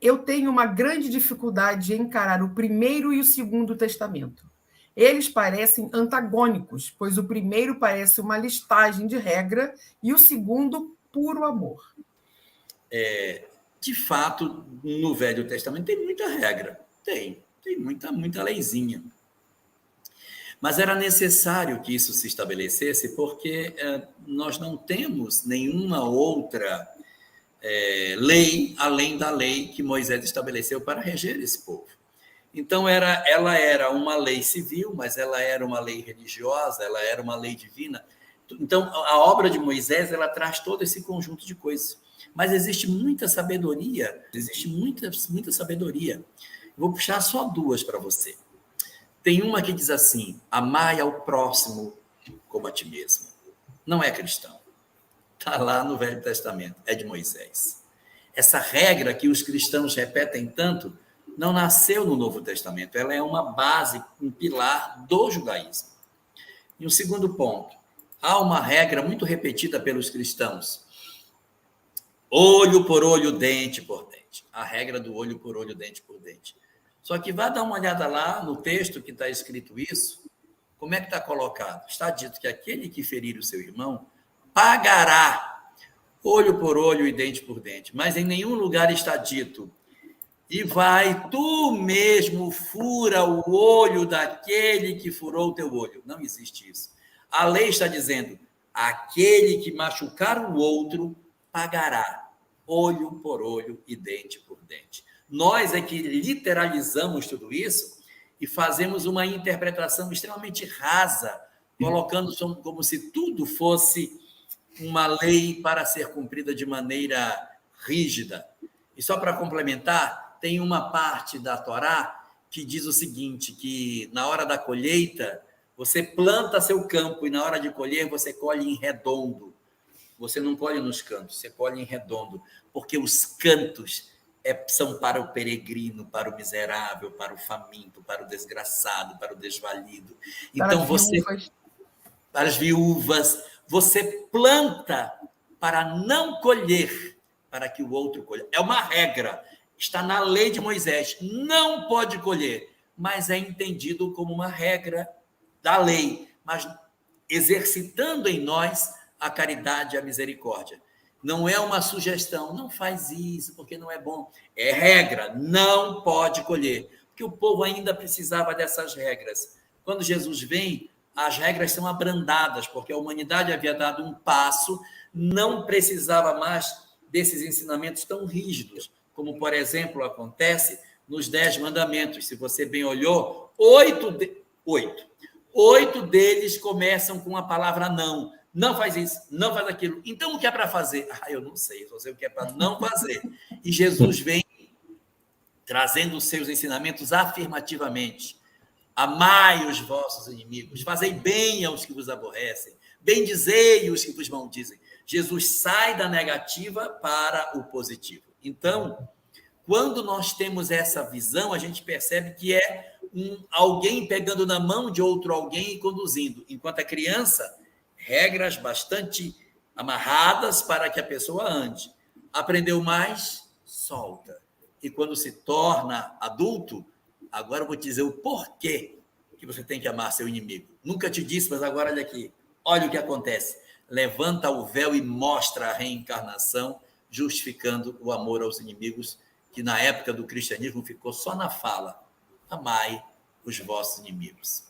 eu tenho uma grande dificuldade de encarar o primeiro e o segundo testamento. Eles parecem antagônicos, pois o primeiro parece uma listagem de regra e o segundo, puro amor. De fato, no Velho Testamento tem muita regra, tem muita leizinha. Mas era necessário que isso se estabelecesse, porque nós não temos nenhuma outra lei além da lei que Moisés estabeleceu para reger esse povo. Então, ela era uma lei civil, mas ela era uma lei religiosa, ela era uma lei divina. Então, a obra de Moisés, ela traz todo esse conjunto de coisas. Mas existe muita sabedoria, muita sabedoria. Vou puxar só duas para você. Tem uma que diz assim: amai ao próximo como a ti mesmo. Não é cristão. Está lá no Velho Testamento, é de Moisés. Essa regra que os cristãos repetem tanto não nasceu no Novo Testamento, ela é uma base, um pilar do judaísmo. E um segundo ponto, há uma regra muito repetida pelos cristãos: olho por olho, dente por dente. A regra do olho por olho, dente por dente. Só que vá dar uma olhada lá no texto que está escrito isso. Como é que está colocado? Está dito que aquele que ferir o seu irmão pagará olho por olho e dente por dente. Mas em nenhum lugar está dito: e vai tu mesmo fura o olho daquele que furou o teu olho. Não existe isso. A lei está dizendo: aquele que machucar o outro pagará olho por olho e dente por dente. Nós é que literalizamos tudo isso e fazemos uma interpretação extremamente rasa, colocando como se tudo fosse uma lei para ser cumprida de maneira rígida. E só para complementar, tem uma parte da Torá que diz o seguinte, que na hora da colheita, você planta seu campo e na hora de colher, você colhe em redondo. Você não colhe nos cantos, você colhe em redondo, porque os cantos são para o peregrino, para o miserável, para o faminto, para o desgraçado, para o desvalido. Então, para as viúvas, você planta para não colher, para que o outro colha. É uma regra, está na lei de Moisés, não pode colher, mas é entendido como uma regra da lei, mas exercitando em nós a caridade e a misericórdia. Não é uma sugestão, não faz isso, porque não é bom. É regra, não pode colher. Porque o povo ainda precisava dessas regras. Quando Jesus vem, as regras são abrandadas, porque a humanidade havia dado um passo, não precisava mais desses ensinamentos tão rígidos, como, por exemplo, acontece nos 10 mandamentos. Se você bem olhou, 8 deles começam com a palavra não. Não faz isso, não faz aquilo. Então, o que é para fazer? Eu não sei, só sei o que é para não fazer. E Jesus vem trazendo os seus ensinamentos afirmativamente. Amai os vossos inimigos, fazei bem aos que vos aborrecem, bendizei os que vos maldizem. Jesus sai da negativa para o positivo. Então, quando nós temos essa visão, a gente percebe que é alguém pegando na mão de outro alguém e conduzindo. Enquanto a criança, regras bastante amarradas para que a pessoa ande. Aprendeu mais, solta. E quando se torna adulto, agora eu vou te dizer o porquê que você tem que amar seu inimigo. Nunca te disse, mas agora olha aqui. Olha o que acontece. Levanta o véu e mostra a reencarnação, justificando o amor aos inimigos, que na época do cristianismo ficou só na fala. Amai os vossos inimigos.